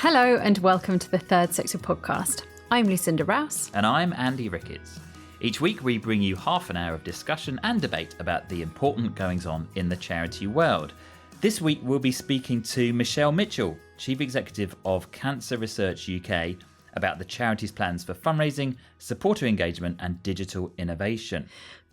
Hello and welcome to the Third Sector podcast. I'm Lucinda Rouse. And I'm Andy Ricketts. Each week we bring you half an hour of discussion and debate about the important goings-on in the charity world. This week we'll be speaking to Michelle Mitchell, Chief Executive of Cancer Research UK, about the charity's plans for fundraising, supporter engagement and digital innovation.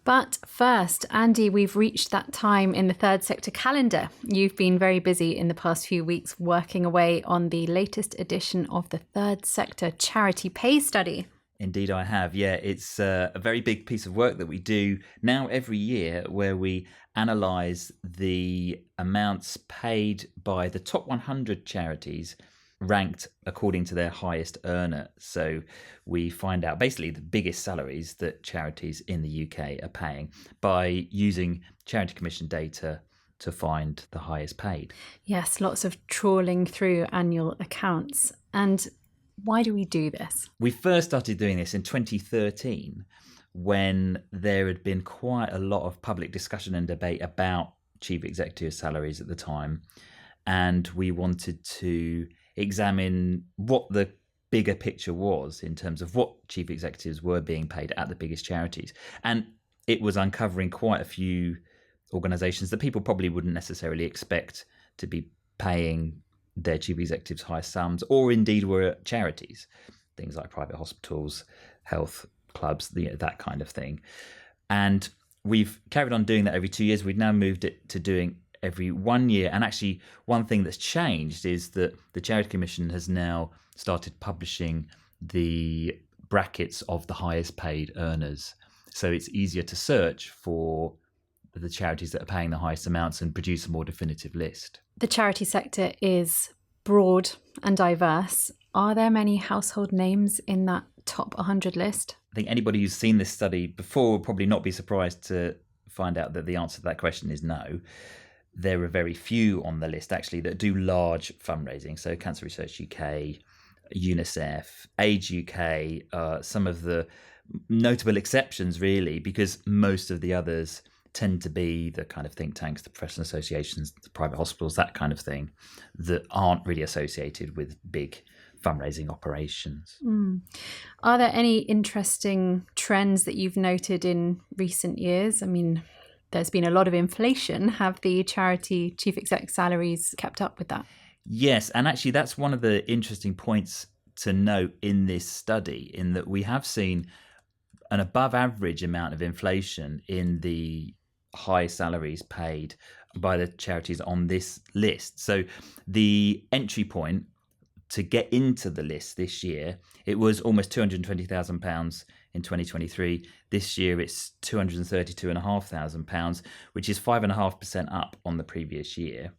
But first, Andy, we've reached that time in the Third Sector calendar. You've been very busy in the past few weeks working away on the latest edition of the Third Sector Charity Pay Study. Indeed I have, yeah. It's a very big piece of work that we do now every year where we analyse the amounts paid by the top 100 charities ranked according to their highest earner. So we find out basically the biggest salaries that charities in the UK are paying by using Charity Commission data to find the highest paid. Yes, lots of trawling through annual accounts. And why do we do this? We first started doing this in 2013 when there had been quite a lot of public discussion and debate about chief executive salaries at the time. And we wanted to examine what the bigger picture was in terms of what chief executives were being paid at the biggest charities. And it was uncovering quite a few organisations that people probably wouldn't necessarily expect to be paying their chief executives high sums, or indeed were charities, things like private hospitals, health clubs, that kind of thing. And we've carried on doing that every 2 years. We've now moved it to doing every 1 year. And actually, one thing that's changed is that the Charity Commission has now started publishing the brackets of the highest paid earners. So it's easier to search for the charities that are paying the highest amounts and produce a more definitive list. The charity sector is broad and diverse. Are there many household names in that top 100 list? I think anybody who's seen this study before will probably not be surprised to find out that the answer to that question is no. There are very few on the list actually that do large fundraising. So Cancer Research UK, UNICEF, AIDS UK, some of the notable exceptions really, because most of the others tend to be the kind of think tanks, the professional associations, the private hospitals, that kind of thing, that aren't really associated with big fundraising operations. Are there any interesting trends that you've noted in recent years? I mean, there's been a lot of inflation. Have the charity chief exec salaries kept up with that? Yes, and actually that's one of the interesting points to note in this study, in that we have seen an above average amount of inflation in the high salaries paid by the charities on this list. So the entry point to get into the list this year, it was almost £220,000 in 2023. This year it's £232,500, which is 5.5% up on the previous year.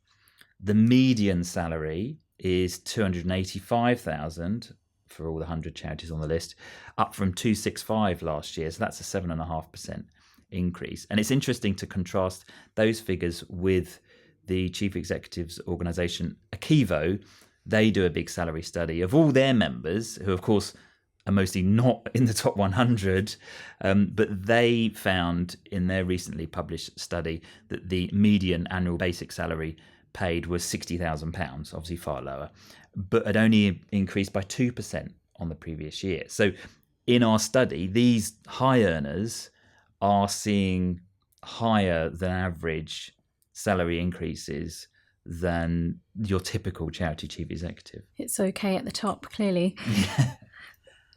The median salary is £285,000 for all the 100 charities on the list, up from £265,000 last year. So that's a 7.5% increase. And it's interesting to contrast those figures with the chief executives organisation Akivo. They do a big salary study of all their members, who of course are mostly not in the top 100, but they found in their recently published study that the median annual basic salary paid was £60,000, obviously far lower, but had only increased by 2% on the previous year. So in our study, these high earners are seeing higher than average salary increases than your typical charity chief executive. It's okay at the top, clearly.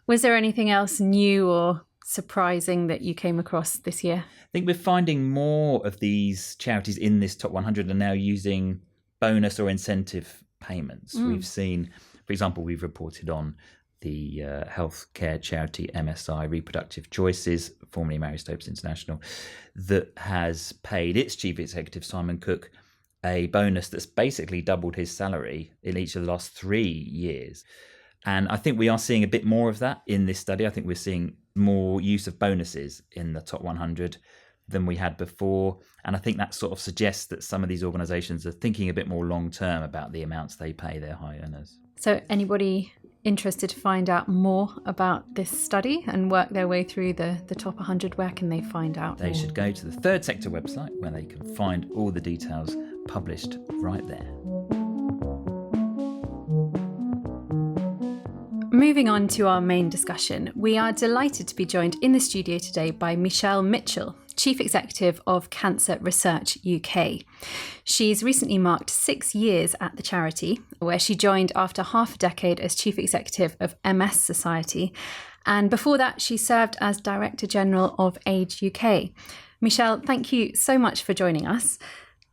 Was there anything else new or surprising that you came across this year? I think we're finding more of these charities in this top 100 are now using bonus or incentive payments. We've seen, for example, we've reported on the healthcare charity MSI Reproductive Choices, formerly Mary Stopes International, that has paid its chief executive, Simon Cook, a bonus that's basically doubled his salary in each of the last 3 years. And I think we are seeing a bit more of that in this study. I think we're seeing more use of bonuses in the top 100 than we had before. And I think that sort of suggests that some of these organisations are thinking a bit more long term about the amounts they pay their high earners. So anybody interested to find out more about this study and work their way through the top 100, where can they find out? They should go to the Third Sector website where they can find all the details published right there. Moving on to our main discussion, we are delighted to be joined in the studio today by Michelle Mitchell, Chief Executive of Cancer Research UK. She's recently marked 6 years at the charity, where she joined after half a decade as Chief Executive of MS Society, and before that she served as Director General of AIDS UK. Michelle, thank you so much for joining us.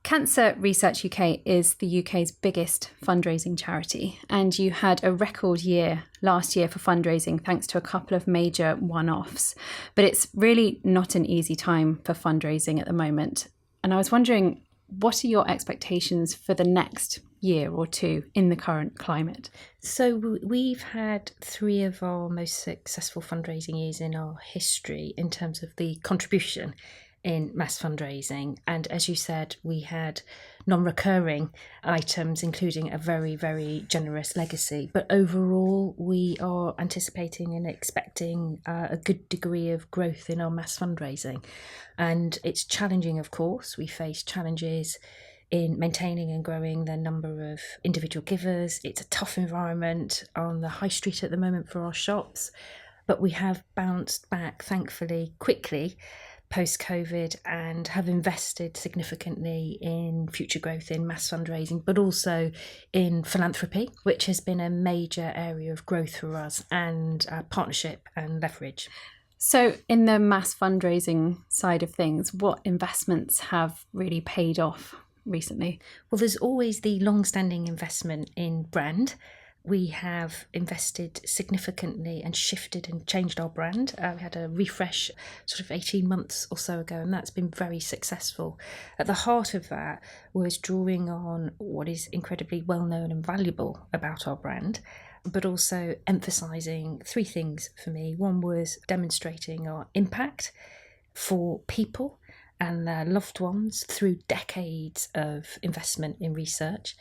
Cancer Research UK is the UK's biggest fundraising charity, and you had a record year last year for fundraising thanks to a couple of major one-offs. But it's really not an easy time for fundraising at the moment. And I was wondering, what are your expectations for the next year or two in the current climate? So we've had 3 of our most successful fundraising years in our history in terms of the contribution in mass fundraising. And as you said, we had non-recurring items, including a very, very generous legacy. But overall, we are anticipating and expecting a good degree of growth in our mass fundraising. And it's challenging, of course. We face challenges in maintaining and growing the number of individual givers. It's a tough environment on the high street at the moment for our shops. But we have bounced back, thankfully, quickly post-COVID and have invested significantly in future growth in mass fundraising, but also in philanthropy, which has been a major area of growth for us, and partnership and leverage. So in the mass fundraising side of things, what investments have really paid off recently? Well, there's always the long-standing investment in brand. We have invested significantly and shifted and changed our brand. We had a refresh sort of 18 months or so ago, and that's been very successful. At the heart of that was drawing on what is incredibly well known and valuable about our brand, but also emphasising 3 things for me. One was demonstrating our impact for people and their loved ones through decades of investment in research,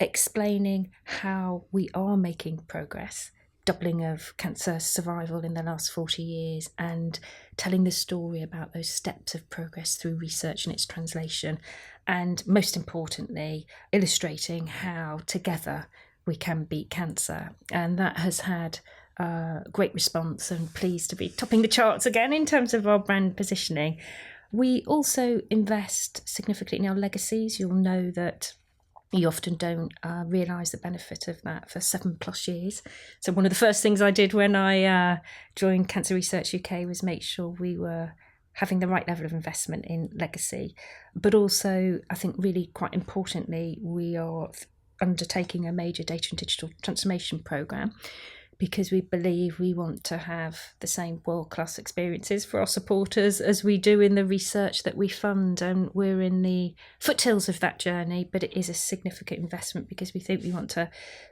explaining how we are making progress, doubling of cancer survival in the last 40 years, and telling the story about those steps of progress through research and its translation, and most importantly, illustrating how together we can beat cancer. And that has had great response, and pleased to be topping the charts again in terms of our brand positioning. We also invest significantly in our legacies. You'll know that you often don't realise the benefit of that for 7+ years. So one of the first things I did when I joined Cancer Research UK was make sure we were having the right level of investment in legacy. But also, I think really quite importantly, we are undertaking a major data and digital transformation programme, because we believe we want to have the same world-class experiences for our supporters as we do in the research that we fund. And we're in the foothills of that journey, but it is a significant investment because we think we want to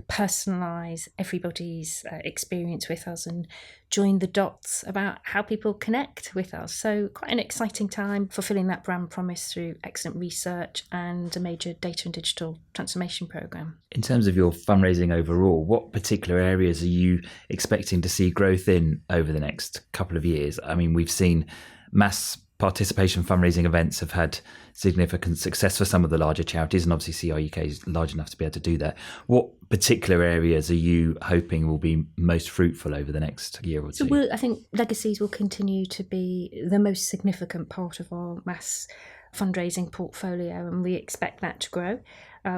personalise everybody's experience with us and join the dots about how people connect with us. So quite an exciting time, fulfilling that brand promise through excellent research and a major data and digital transformation programme. In terms of your fundraising overall, what particular areas are you expecting to see growth in over the next couple of years? I mean, we've seen mass participation fundraising events have had significant success for some of the larger charities, and obviously CRUK is large enough to be able to do that. What particular areas are you hoping will be most fruitful over the next year or two? So I think legacies will continue to be the most significant part of our mass fundraising portfolio, and we expect that to grow.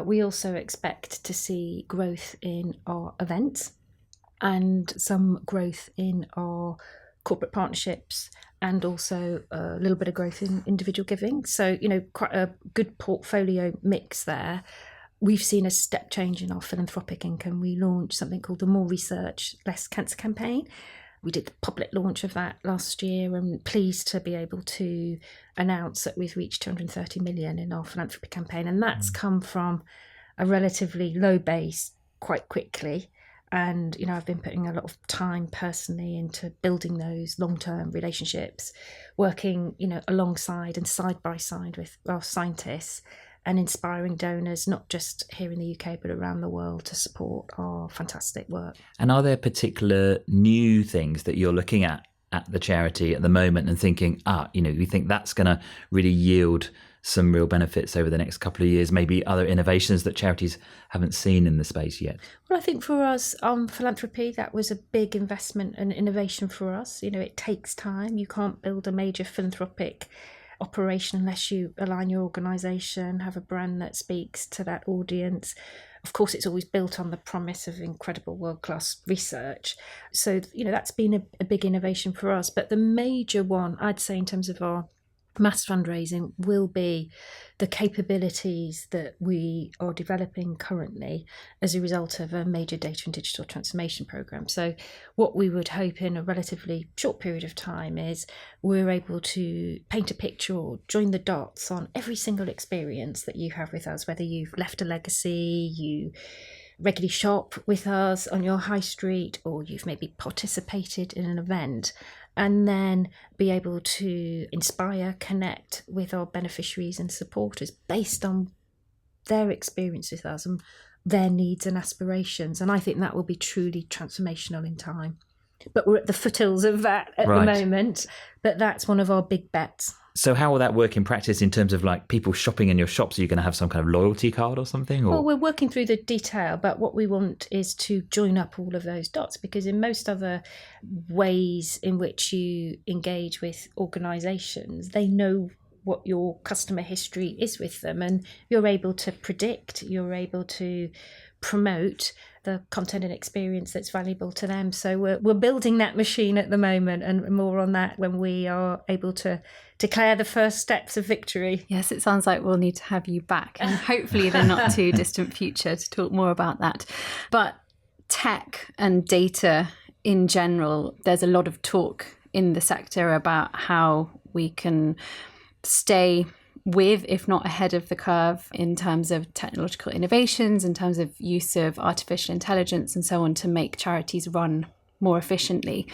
We also expect to see growth in our events and some growth in our corporate partnerships, and also a little bit of growth in individual giving. So, quite a good portfolio mix there. We've seen a step change in our philanthropic income. We launched something called the More Research, Less Cancer campaign. We did the public launch of that last year, and pleased to be able to announce that we've reached 230 million in our philanthropy campaign. And that's come from a relatively low base quite quickly. And, I've been putting a lot of time personally into building those long-term relationships, working, alongside and side by side with our scientists and inspiring donors, not just here in the UK, but around the world, to support our fantastic work. And are there particular new things that you're looking at the charity at the moment and thinking, we think that's going to really yield some real benefits over the next couple of years, maybe other innovations that charities haven't seen in the space yet? Well, I think for us, philanthropy, that was a big investment and innovation for us. It takes time. You can't build a major philanthropic operation unless you align your organisation, have a brand that speaks to that audience. Of course, it's always built on the promise of incredible world-class research. So, that's been a big innovation for us. But the major one, I'd say, in terms of our mass fundraising, will be the capabilities that we are developing currently as a result of a major data and digital transformation programme. So what we would hope in a relatively short period of time is we're able to paint a picture or join the dots on every single experience that you have with us, whether you've left a legacy, you regularly shop with us on your high street, or you've maybe participated in an event, and then be able to inspire, connect with our beneficiaries and supporters based on their experience with us and their needs and aspirations. And I think that will be truly transformational in time. But we're at the foothills of that at the moment. But that's one of our big bets. So how will that work in practice in terms of like people shopping in your shops? Are you going to have some kind of loyalty card or something? Or? Well, we're working through the detail, but what we want is to join up all of those dots, because in most other ways in which you engage with organisations, they know what your customer history is with them, and you're able to predict, you're able to promote the content and experience that's valuable to them. So we're building that machine at the moment, and more on that when we are able to declare the first steps of victory. Yes, it sounds like we'll need to have you back, and hopefully the not too distant future, to talk more about that. But tech and data in general, there's a lot of talk in the sector about how we can stay with, if not ahead of the curve, in terms of technological innovations, in terms of use of artificial intelligence and so on, to make charities run more efficiently.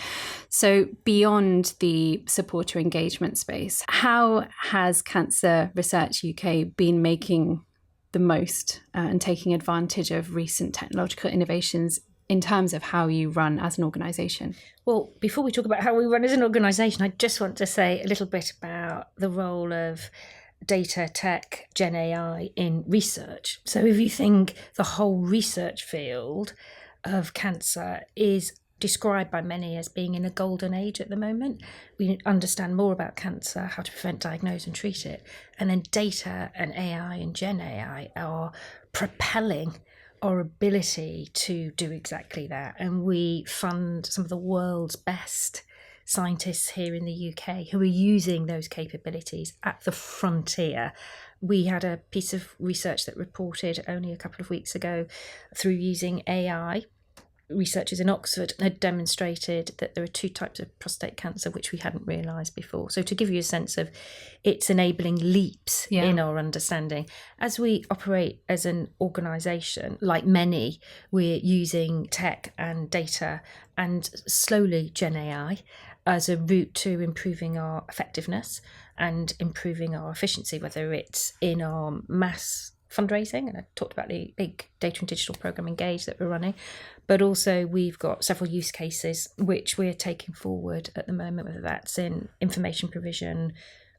So beyond the supporter engagement space, how has Cancer Research UK been making the most and taking advantage of recent technological innovations in terms of how you run as an organisation? Well, before we talk about how we run as an organisation, I just want to say a little bit about the role of data, tech, Gen AI in research. So if you think the whole research field of cancer is described by many as being in a golden age at the moment, we understand more about cancer, how to prevent, diagnose and treat it. And then data and AI and Gen AI are propelling our ability to do exactly that. And we fund some of the world's best scientists here in the UK who are using those capabilities at the frontier. We had a piece of research that reported only a couple of weeks ago through using AI. Researchers in Oxford had demonstrated that there are two types of prostate cancer which we hadn't realised before. So to give you a sense of it's enabling leaps in our understanding. As we operate as an organisation, like many, we're using tech and data and slowly Gen AI as a route to improving our effectiveness and improving our efficiency, whether it's in our mass fundraising, and I talked about the big data and digital programme Engage that we're running, but also we've got several use cases which we're taking forward at the moment, whether that's in information provision,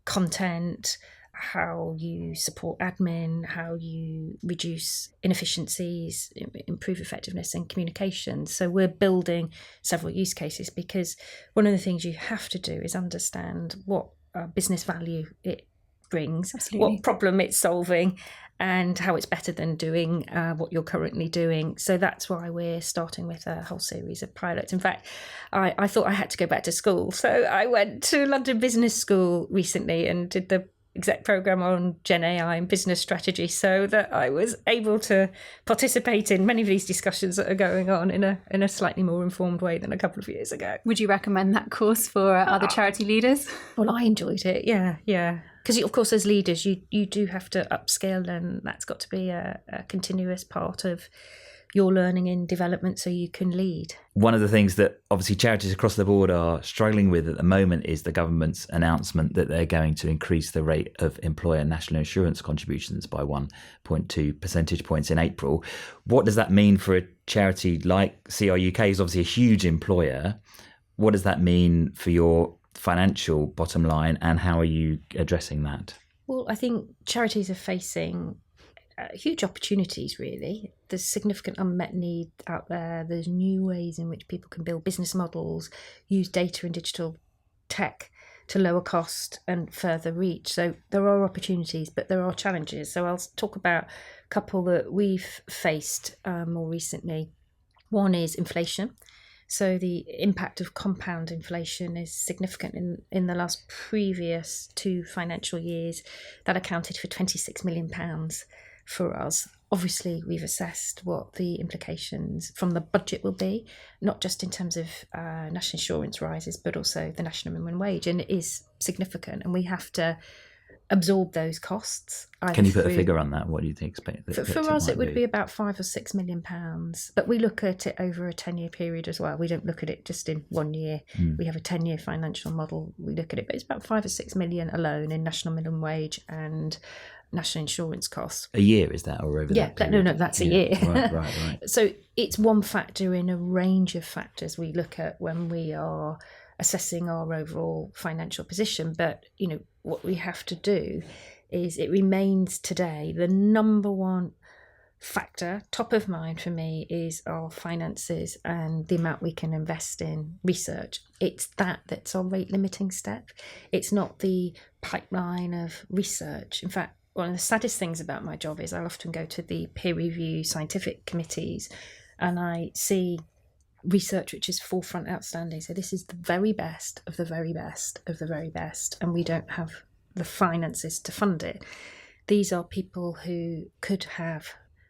content, how you support admin, how you reduce inefficiencies, improve effectiveness in communication. So we're building several use cases, because one of the things you have to do is understand what business value it brings, what problem it's solving, and how it's better than doing what you're currently doing. So that's why we're starting with a whole series of pilots. In fact, I thought I had to go back to school. So I went to London Business School recently and did the exec programme on Gen AI and business strategy, so that I was able to participate in many of these discussions that are going on in a slightly more informed way than a couple of years ago. Would you recommend that course for other charity leaders? Well, I enjoyed it, yeah. Because, of course, as leaders, you do have to upskill, and that's got to be a continuous part of your learning and development so you can lead. One of the things that obviously charities across the board are struggling with at the moment is the government's announcement that they're going to increase the rate of employer national insurance contributions by 1.2 percentage points in April. What does that mean for a charity like CRUK? Is obviously a huge employer. What does that mean for your financial bottom line, and how are you addressing that? Well, I think charities are facing huge opportunities, really. There's significant unmet need out there. There's new ways in which people can build business models, use data and digital tech to lower cost and further reach. So there are opportunities, but there are challenges. So I'll talk about a couple that we've faced more recently. One is inflation. So the impact of compound inflation is significant. In the last previous 2 financial years, that accounted for £26 million for us. Obviously, we've assessed what the implications from the budget will be, not just in terms of national insurance rises, but also the national minimum wage. And it is significant, and we have to absorb those costs. Can you put a figure on that? What do you think? For us, it would be about £5 or £6 million. But we look at it over a 10-year period as well. We don't look at it just in 1 year. We have a 10-year financial model. We look at it, but it's about 5 or 6 million alone in national minimum wage and national insurance costs. A year, is that, or over that period? No, that's a year. Right. So it's one factor in a range of factors we look at when we are assessing our overall financial position. But, what we have to do is, it remains today the number one factor, top of mind for me, is our finances and the amount we can invest in research. It's that's our rate limiting step. It's not the pipeline of research. In fact, one of the saddest things about my job is I often go to the peer review scientific committees and I see research which is forefront outstanding. So this is the very best of the very best of the very best, and we don't have the finances to fund it. These are people who could have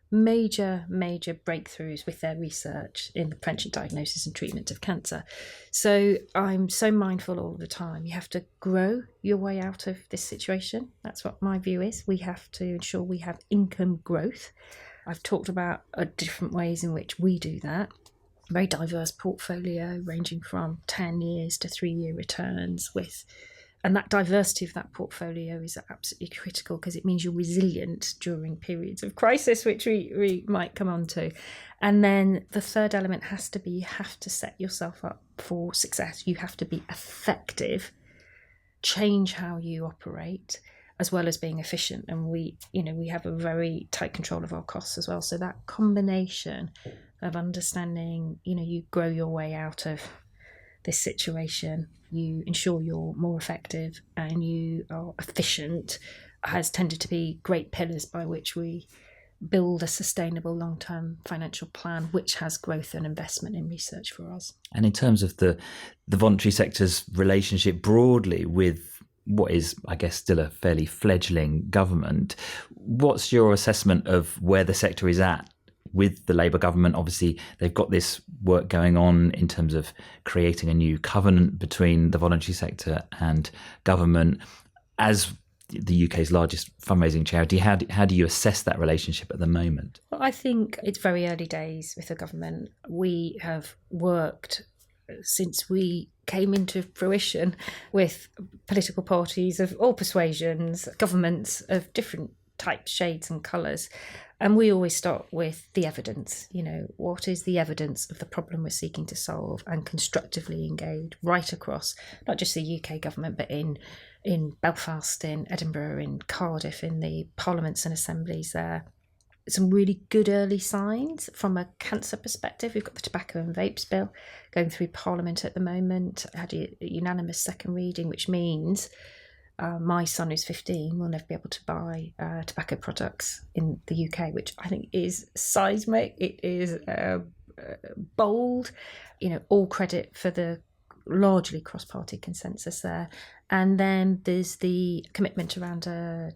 major breakthroughs with their research in the prevention, diagnosis and treatment of cancer. So I'm so mindful all the time. You have to grow your way out of this situation. That's what my view is. We have to ensure we have income growth. I've talked about different ways in which we do that. Very diverse portfolio ranging from 10 years to 3-year returns and that diversity of that portfolio is absolutely critical, because it means you're resilient during periods of crisis, which we might come on to. And then the third element has to be, you have to set yourself up for success. You have to be effective, change how you operate, as well as being efficient. And we have a very tight control of our costs as well. So that combination of understanding, you grow your way out of this situation, you ensure you're more effective and you are efficient, has tended to be great pillars by which we build a sustainable long-term financial plan which has growth and investment in research for us. And in terms of the voluntary sector's relationship broadly with what is, I guess, still a fairly fledgling government, what's your assessment of where the sector is at with the Labour government? Obviously, they've got this work going on in terms of creating a new covenant between the voluntary sector and government. As the UK's largest fundraising charity, how do you assess that relationship at the moment? Well, I think it's very early days with the government. We have worked since we came into fruition with political parties of all persuasions, governments of different types, shades and colours. And we always start with the evidence. What is the evidence of the problem we're seeking to solve, and constructively engage right across, not just the UK government, but in Belfast, in Edinburgh, in Cardiff, in the parliaments and assemblies there. Some really good early signs from a cancer perspective. We've got the tobacco and vapes bill going through Parliament at the moment. I had a unanimous second reading, which means my son, who's 15, will never be able to buy tobacco products in the UK, which I think is seismic. It is bold. All credit for the largely cross-party consensus there. And then there's the commitment around a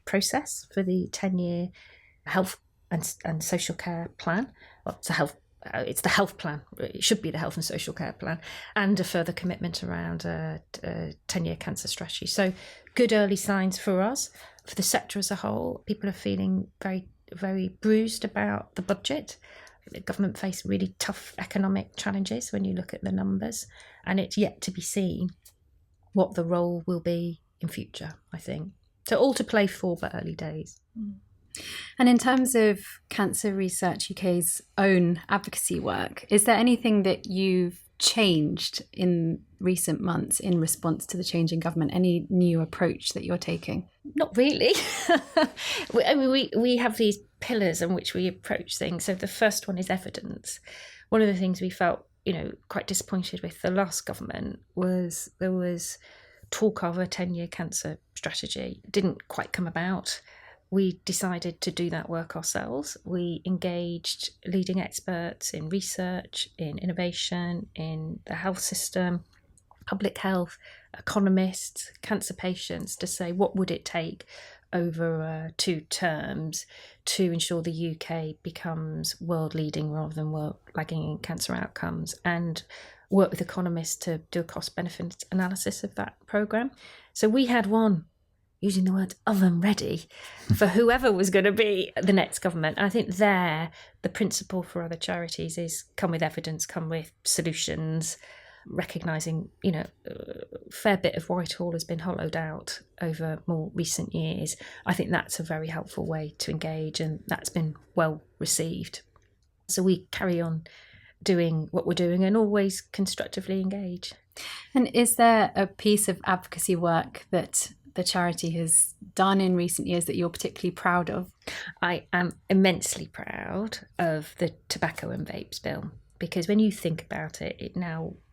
process for the 10-year health and social care plan. Well, it's the health plan. It should be the health and social care plan, and a further commitment around a 10-year cancer strategy. So good early signs for us. For the sector as a whole, people are feeling very, very bruised about the budget. The government face really tough economic challenges when you look at the numbers, and it's yet to be seen what the role will be in future, I think. So all to play for, but early days. And in terms of Cancer Research UK's own advocacy work, is there anything that you've changed in recent months in response to the change in government? Any new approach that you're taking? Not really. we have these pillars on which we approach things. So the first one is evidence. One of the things we felt, quite disappointed with the last government was there was talk of a 10-year cancer strategy. It didn't quite come about. We decided to do that work ourselves. We engaged leading experts in research, in innovation, in the health system, public health, economists, cancer patients, to say what would it take over 2 terms to ensure the UK becomes world leading rather than world lagging in cancer outcomes, and work with economists to do a cost benefit analysis of that programme. So we had one, using the word oven ready, for whoever was going to be the next government. And I think there, the principle for other charities is come with evidence, come with solutions, recognising, a fair bit of Whitehall has been hollowed out over more recent years. I think that's a very helpful way to engage, and that's been well received. So we carry on doing what we're doing and always constructively engage. And is there a piece of advocacy work that the charity has done in recent years that you're particularly proud of? I am immensely proud of the tobacco and vapes bill, because when you think about it,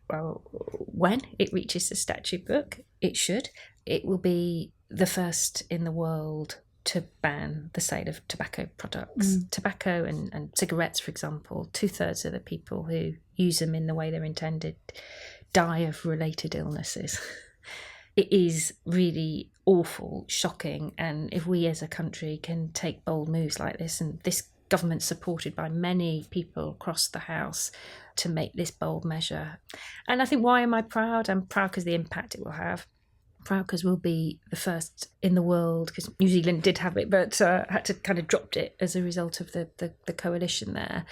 when it reaches the statute book, it will be the first in the world to ban the sale of tobacco products. Tobacco and cigarettes, for example, 2/3 of the people who use them in the way they're intended die of related illnesses. It is really awful, shocking, and if we as a country can take bold moves like this, and this government's supported by many people across the House to make this bold measure. And I think, why am I proud? I'm proud because of the impact it will have. Proud because we'll be the first in the world, because New Zealand did have it, but had to kind of dropped it as a result of the coalition there.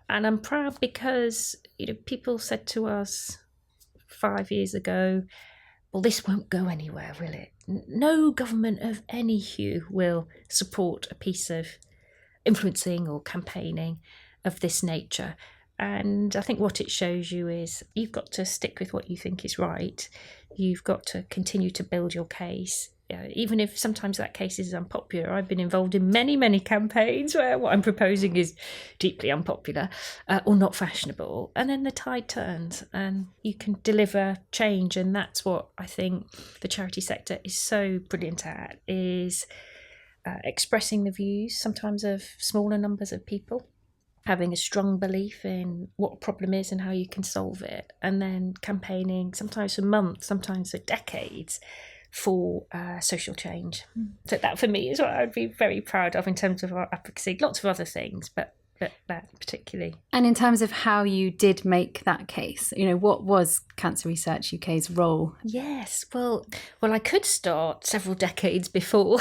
And I'm proud because people said to us 5 years ago, well, this won't go anywhere, will it? No government of any hue will support a piece of influencing or campaigning of this nature. And I think what it shows you is you've got to stick with what you think is right. You've got to continue to build your case, even if sometimes that case is unpopular. I've been involved in many, many campaigns where what I'm proposing is deeply unpopular or not fashionable. And then the tide turns and you can deliver change. And that's what I think the charity sector is so brilliant at, is expressing the views, sometimes of smaller numbers of people, having a strong belief in what a problem is and how you can solve it, and then campaigning, sometimes for months, sometimes for decades, for social change. So that for me is what I'd be very proud of in terms of our advocacy. Lots of other things, but that particularly. And in terms of how you did make that case, what was Cancer Research UK's role? Yes, well, I could start several decades before.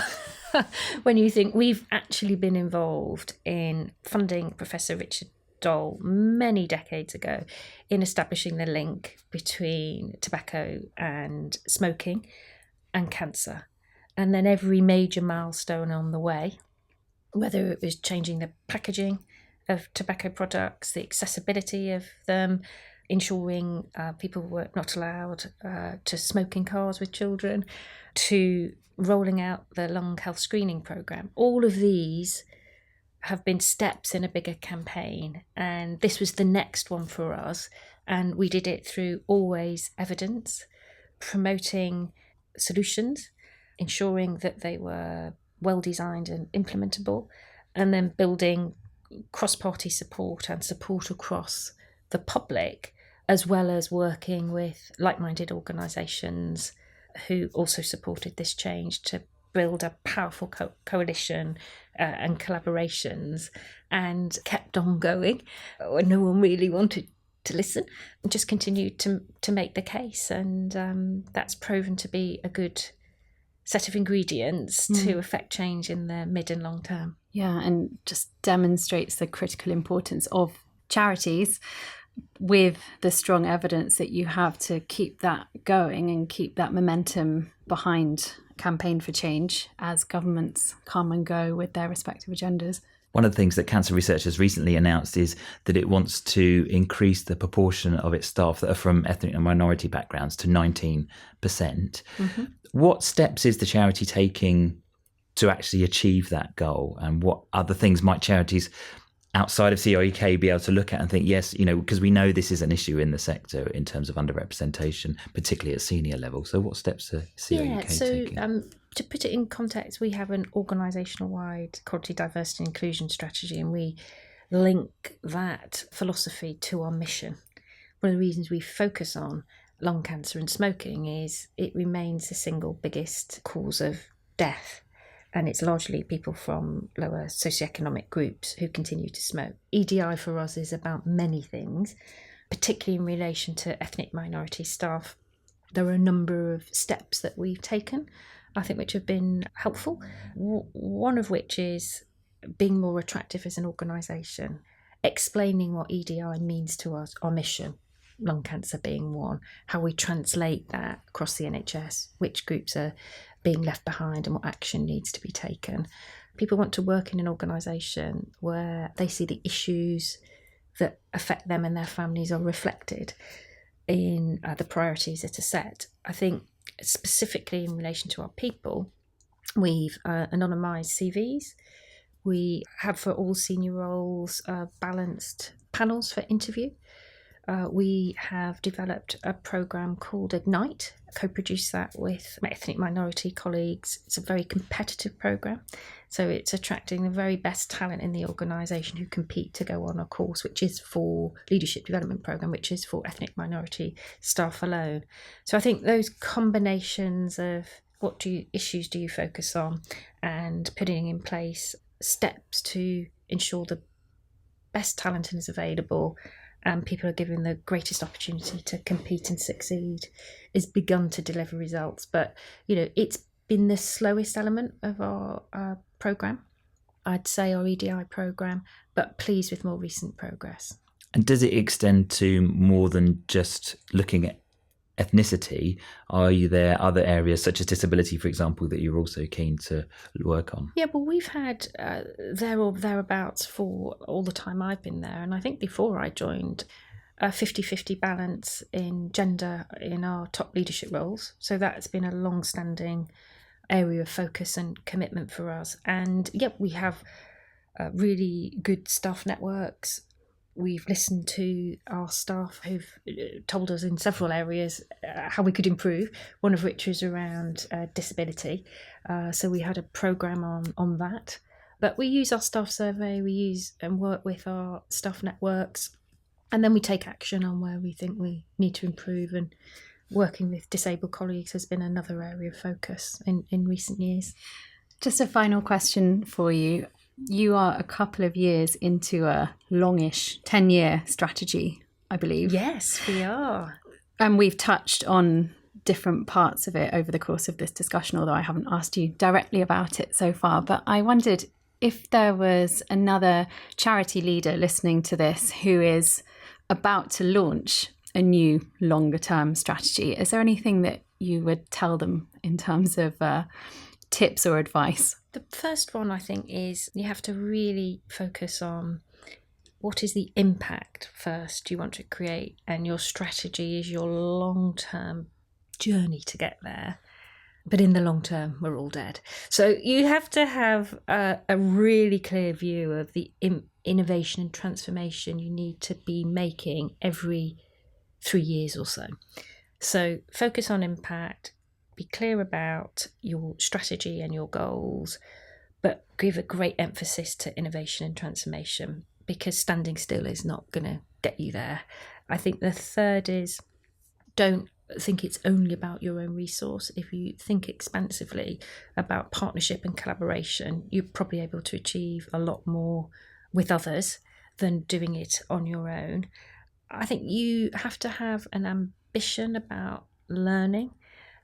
When you think we've actually been involved in funding Professor Richard Dole many decades ago in establishing the link between tobacco and smoking and cancer. And then every major milestone on the way, whether it was changing the packaging of tobacco products, the accessibility of them, ensuring people were not allowed to smoke in cars with children, to rolling out the lung health screening programme. All of these have been steps in a bigger campaign, and this was the next one for us. And we did it through always evidence, promoting solutions, ensuring that they were well designed and implementable, and then building cross-party support and support across the public, as well as working with like-minded organisations who also supported this change to build a powerful coalition and collaborations, and kept on going when no one really wanted to listen, and just continued to make the case. And that's proven to be a good set of ingredients to affect change in the mid and long term. Yeah, and just demonstrates the critical importance of charities with the strong evidence that you have to keep that going and keep that momentum behind campaign for change as governments come and go with their respective agendas. One of the things that Cancer Research has recently announced is that it wants to increase the proportion of its staff that are from ethnic and minority backgrounds to 19%. Mm-hmm. What steps is the charity taking to actually achieve that goal? And what other things might charities outside of CRUK be able to look at and think, yes, because we know this is an issue in the sector in terms of underrepresentation, particularly at senior level. So what steps are CRUK taking? To put it in context, we have an organisational-wide quality, diversity and inclusion strategy, and we link that philosophy to our mission. One of the reasons we focus on lung cancer and smoking is it remains the single biggest cause of death, and it's largely people from lower socioeconomic groups who continue to smoke. EDI for us is about many things, particularly in relation to ethnic minority staff. There are a number of steps that we've taken, I think, which have been helpful. One of which is being more attractive as an organisation, explaining what EDI means to us, our mission, lung cancer being one, how we translate that across the NHS, which groups are being left behind and what action needs to be taken. People want to work in an organisation where they see the issues that affect them and their families are reflected in the priorities that are set. I think specifically in relation to our people, we've anonymised CVs. We have, for all senior roles, balanced panels for interview. We have developed a programme called Ignite, co-produced that with my ethnic minority colleagues. It's a very competitive programme, so it's attracting the very best talent in the organisation who compete to go on a course which is for leadership development programme, which is for ethnic minority staff alone. So I think those combinations of issues do you focus on, and putting in place steps to ensure the best talent is available and people are given the greatest opportunity to compete and succeed is begun to deliver results. But, it's been the slowest element of our programme, I'd say, our EDI programme, but pleased with more recent progress. And does it extend to more than just looking at ethnicity? Are there other areas such as disability, for example, that you're also keen to work on? Yeah, well, we've had there or thereabouts for all the time I've been there, and I think before I joined, a 50-50 balance in gender in our top leadership roles. So that's been a long-standing area of focus and commitment for us. And we have really good staff networks. We've listened to our staff who've told us in several areas how we could improve, one of which was around disability. So we had a programme on that. But we use our staff survey, we use and work with our staff networks, and then we take action on where we think we need to improve. And working with disabled colleagues has been another area of focus in recent years. Just a final question for you. You are a couple of years into a longish 10-year strategy, I believe. Yes, we are. And we've touched on different parts of it over the course of this discussion, although I haven't asked you directly about it so far. But I wondered if there was another charity leader listening to this who is about to launch a new longer-term strategy. Is there anything that you would tell them in terms of tips or advice? The first one, I think, is you have to really focus on what is the impact first you want to create, and your strategy is your long-term journey to get there. But in the long term, we're all dead. So you have to have a really clear view of the innovation and transformation you need to be making every 3 years or so. So focus on impact. Be clear about your strategy and your goals, but give a great emphasis to innovation and transformation, because standing still is not going to get you there. I think the third is don't think it's only about your own resource. If you think expansively about partnership and collaboration, you're probably able to achieve a lot more with others than doing it on your own. I think you have to have an ambition about learning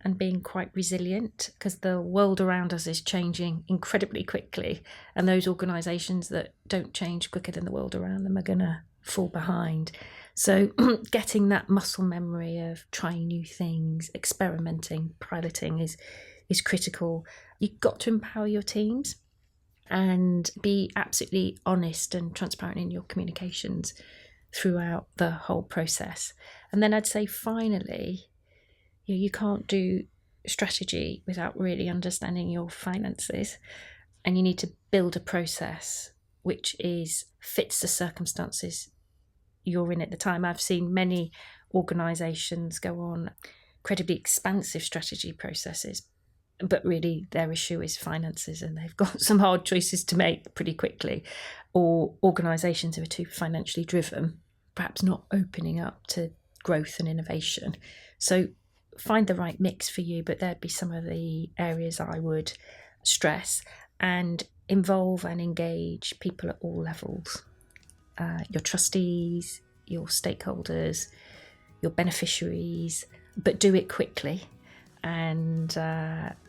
and being quite resilient, because the world around us is changing incredibly quickly, and those organisations that don't change quicker than the world around them are going to fall behind. So getting that muscle memory of trying new things, experimenting, piloting is critical. You've got to empower your teams. and be absolutely honest and transparent in your communications throughout the whole process. And then I'd say finally, you can't do strategy without really understanding your finances, and you need to build a process which fits the circumstances you're in at the time. I've seen many organisations go on incredibly expansive strategy processes, but really their issue is finances, and they've got some hard choices to make pretty quickly. Or organisations who are too financially driven, perhaps not opening up to growth and innovation. So find the right mix for you, but there'd be some of the areas I would stress, and involve and engage people at all levels. Your trustees, your stakeholders, your beneficiaries, but do it quickly and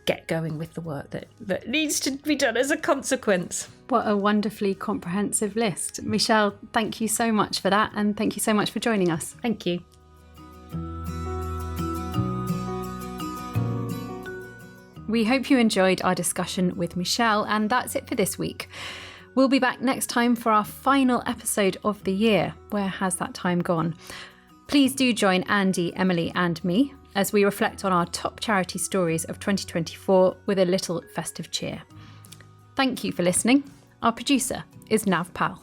get going with the work that needs to be done as a consequence. What a wonderfully comprehensive list. Michelle, thank you so much for that, and thank you so much for joining us. Thank you. We hope you enjoyed our discussion with Michelle, and that's it for this week. We'll be back next time for our final episode of the year. Where has that time gone? Please do join Andy, Emily and me as we reflect on our top charity stories of 2024 with a little festive cheer. Thank you for listening. Our producer is Nav Pal.